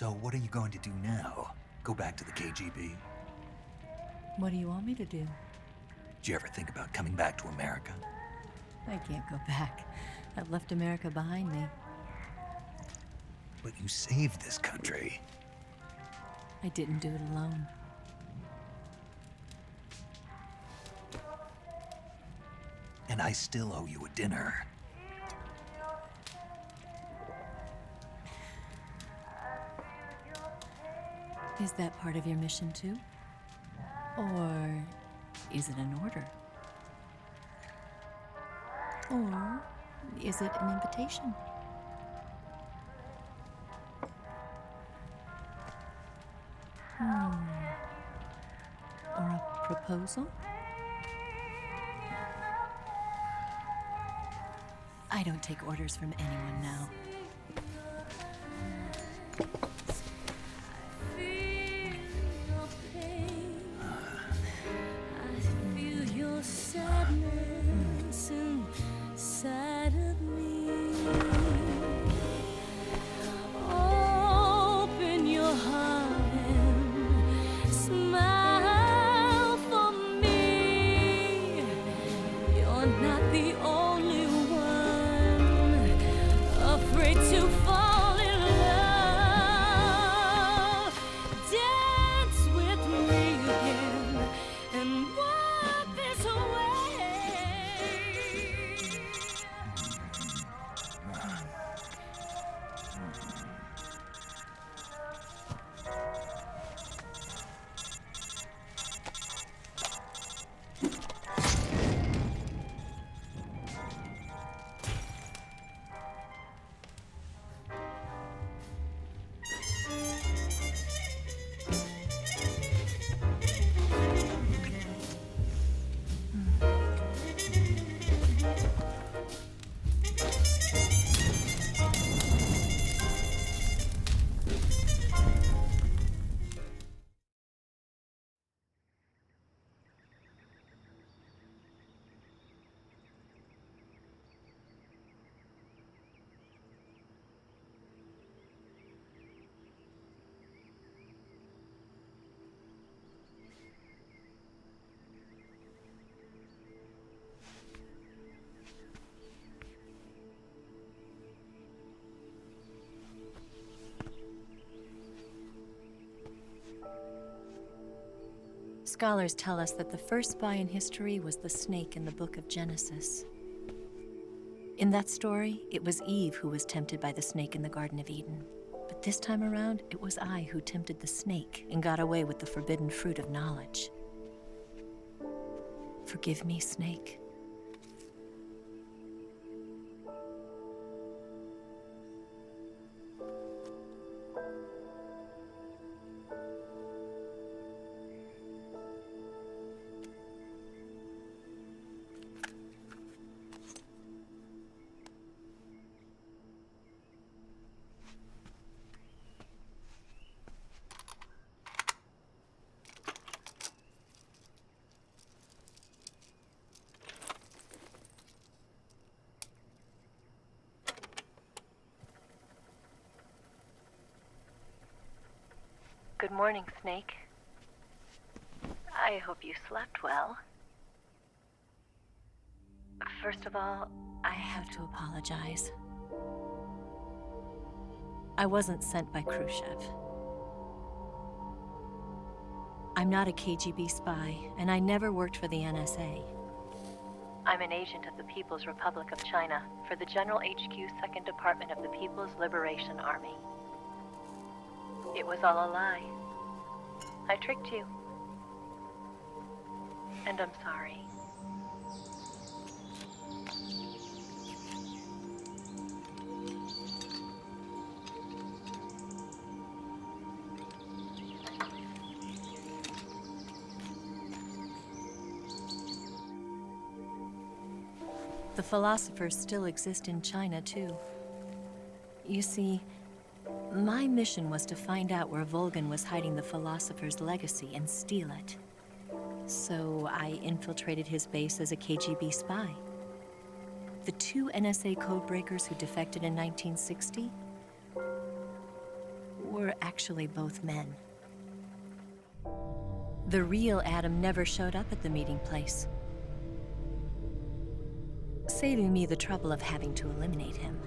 So what are you going to do now? Go back to the KGB? What do you want me to do? Did you ever think about coming back to America? I can't go back. I've left America behind me. But you saved this country. I didn't do it alone. And I still owe you a dinner. Is that part of your mission too? Or is it an order? Or is it an invitation? Or a proposal? I don't take orders from anyone now. Scholars tell us that the first spy in history was the snake in the book of Genesis. In that story, it was Eve who was tempted by the snake in the Garden of Eden. But this time around, it was I who tempted the snake and got away with the forbidden fruit of knowledge. Forgive me, snake. Good morning, Snake. I hope you slept well. First of all, I have to apologize. I wasn't sent by Khrushchev. I'm not a KGB spy, and I never worked for the NSA. I'm an agent of the People's Republic of China for the General HQ 2nd Department of the People's Liberation Army. It was all a lie. I tricked you. And I'm sorry. The philosophers still exist in China, too. You see, my mission was to find out where Volgan was hiding the philosopher's legacy and steal it. So I infiltrated his base as a KGB spy. The two NSA codebreakers who defected in 1960 were were actually both men. The real Adam never showed up at the meeting place, saving me the trouble of having to eliminate him.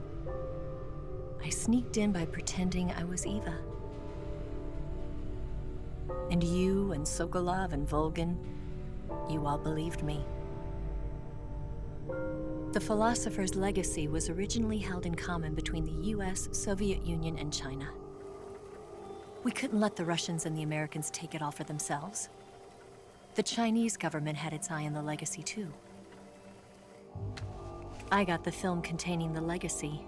I sneaked in by pretending I was Eva. And you and Sokolov and Volgin, you all believed me. The philosopher's legacy was originally held in common between the US, Soviet Union, and China. We couldn't let the Russians and the Americans take it all for themselves. The Chinese government had its eye on the legacy too. I got the film containing the legacy,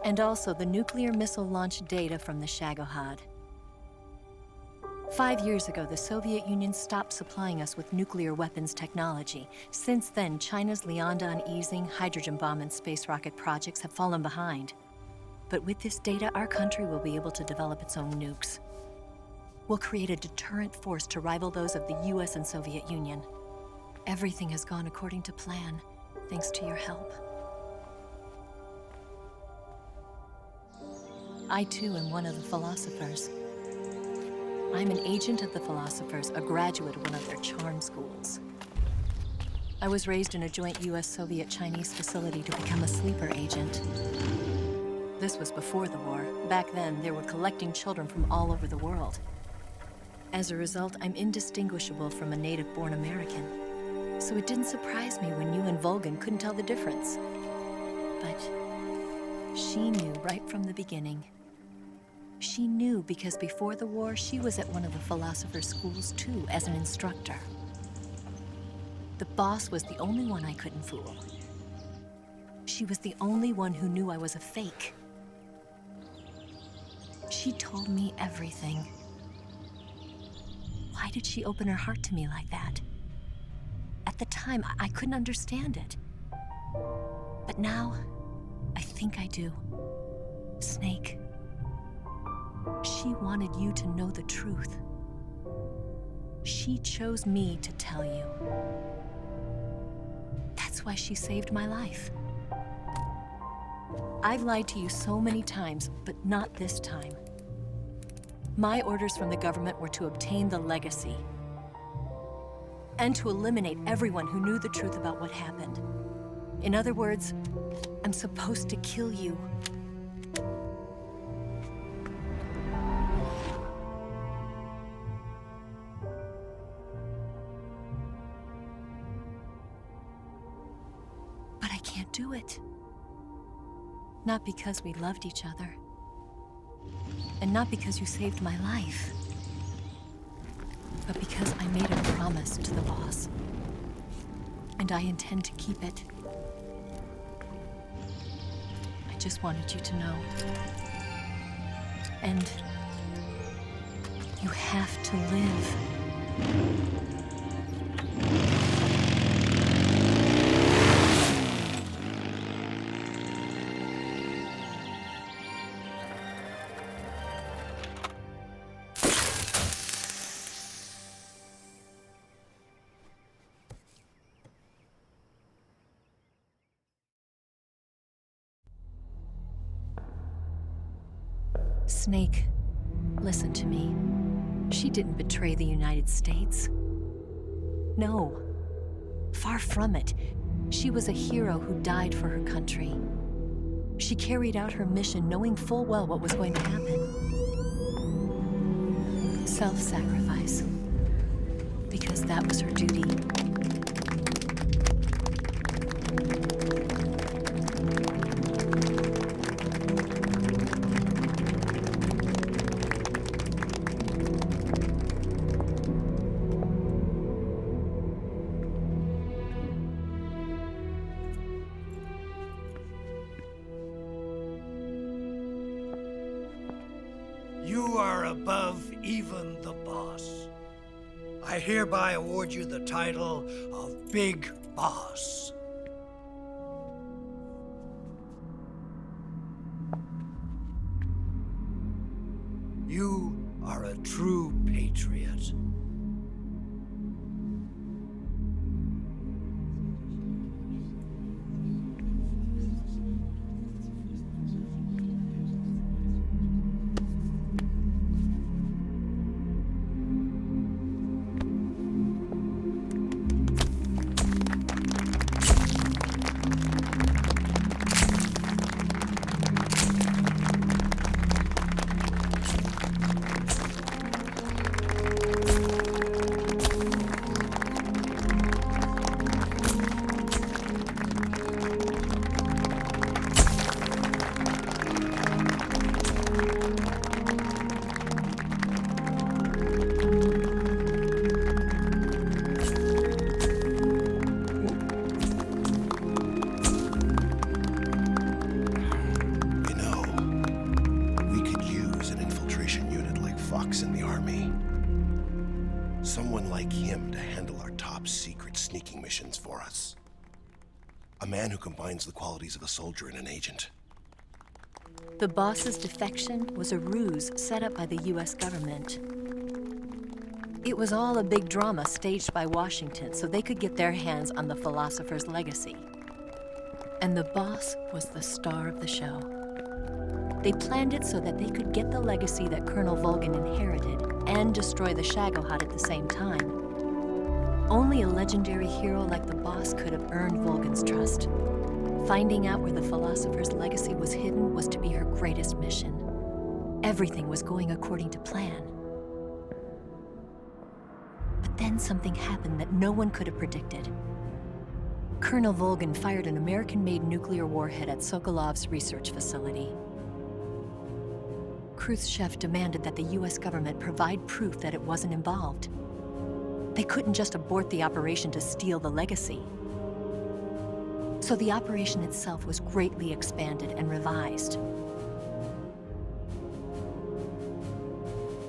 and also the nuclear missile launch data from the Shagohod. 5 years ago, the Soviet Union stopped supplying us with nuclear weapons technology. Since then, China's Liaodong easing, hydrogen bomb, and space rocket projects have fallen behind. But with this data, our country will be able to develop its own nukes. We'll create a deterrent force to rival those of the US and Soviet Union. Everything has gone according to plan, thanks to your help. I too am one of the philosophers. I'm an agent of the philosophers, a graduate of one of their charm schools. I was raised in a joint US-Soviet-Chinese facility to become a sleeper agent. This was before the war. Back then, they were collecting children from all over the world. As a result, I'm indistinguishable from a native-born American. So it didn't surprise me when you and Volgin couldn't tell the difference. But she knew right from the beginning. She knew because before the war, she was at one of the philosopher's schools too, as an instructor. The boss was the only one I couldn't fool. She was the only one who knew I was a fake. She told me everything. Why did she open her heart to me like that? At the time, I couldn't understand it. But now, I think I do. Snake. She wanted you to know the truth. She chose me to tell you. That's why she saved my life. I've lied to you so many times, but not this time. My orders from the government were to obtain the legacy and to eliminate everyone who knew the truth about what happened. In other words, I'm supposed to kill you. But I can't do it. Not because we loved each other. And not because you saved my life. But because I made a promise to the boss. And I intend to keep it. I just wanted you to know. And you have to live. Snake, listen to me. She didn't betray the United States. No, far from it. She was a hero who died for her country. She carried out her mission knowing full well what was going to happen. Self-sacrifice. Because that was her duty. You are above even the boss. I hereby award you the title of Big Boss. You are a true patriot. like him to handle our top secret sneaking missions for us. A man who combines the qualities of a soldier and an agent. The boss's defection was a ruse set up by the US government. It was all a big drama staged by Washington so they could get their hands on the philosopher's legacy. And the boss was the star of the show. They planned it so that they could get the legacy that Colonel Volgin inherited and destroy the Shagohod at the same time. Only a legendary hero like the boss could have earned Volgin's trust. Finding out where the philosopher's legacy was hidden was to be her greatest mission. Everything was going according to plan. But then something happened that no one could have predicted. Colonel Volgin fired an American-made nuclear warhead at Sokolov's research facility. Khrushchev demanded that the US government provide proof that it wasn't involved. They couldn't just abort the operation to steal the legacy. So the operation itself was greatly expanded and revised.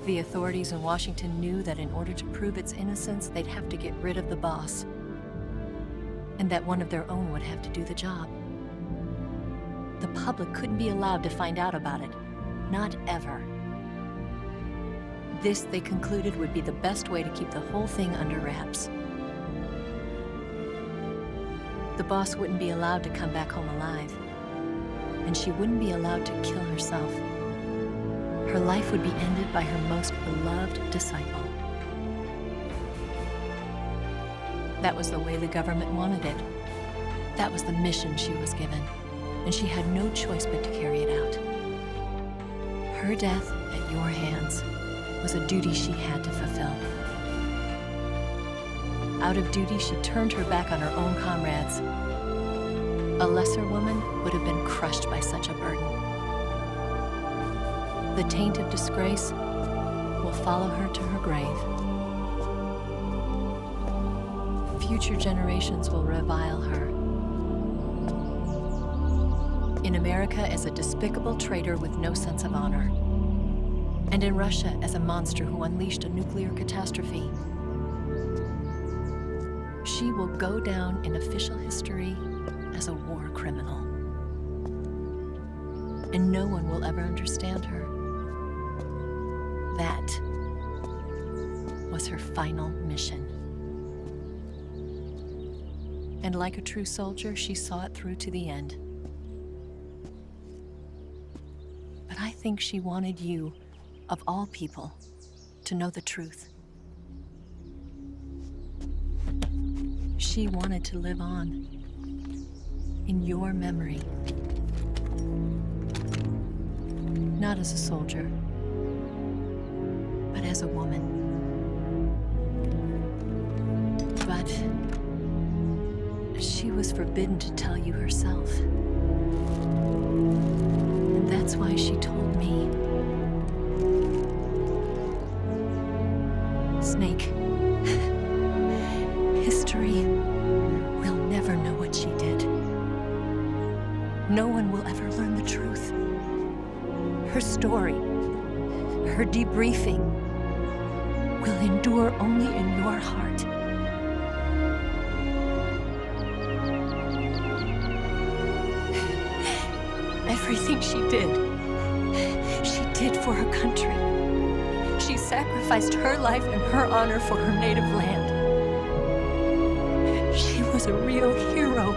The authorities in Washington knew that in order to prove its innocence, they'd have to get rid of the boss, and that one of their own would have to do the job. The public couldn't be allowed to find out about it, not ever. This, they concluded, would be the best way to keep the whole thing under wraps. The boss wouldn't be allowed to come back home alive, and she wouldn't be allowed to kill herself. Her life would be ended by her most beloved disciple. That was the way the government wanted it. That was the mission she was given, and she had no choice but to carry it out. Her death at your hands was a duty she had to fulfill. Out of duty, she turned her back on her own comrades. A lesser woman would have been crushed by such a burden. The taint of disgrace will follow her to her grave. Future generations will revile her. In America as a despicable traitor with no sense of honor. And in Russia as a monster who unleashed a nuclear catastrophe. She will go down in official history as a war criminal. And no one will ever understand her. That was her final mission. And like a true soldier, she saw it through to the end. But I think she wanted you, of all people, to know the truth. She wanted to live on in your memory. Not as a soldier, but as a woman. But she was forbidden to tell you herself. And that's why she told me. Snake, history will never know what she did. No one will ever learn the truth. Her story, her debriefing, will endure only in your heart. Everything she did for her country. She sacrificed her life and her honor for her native land. She was a real hero.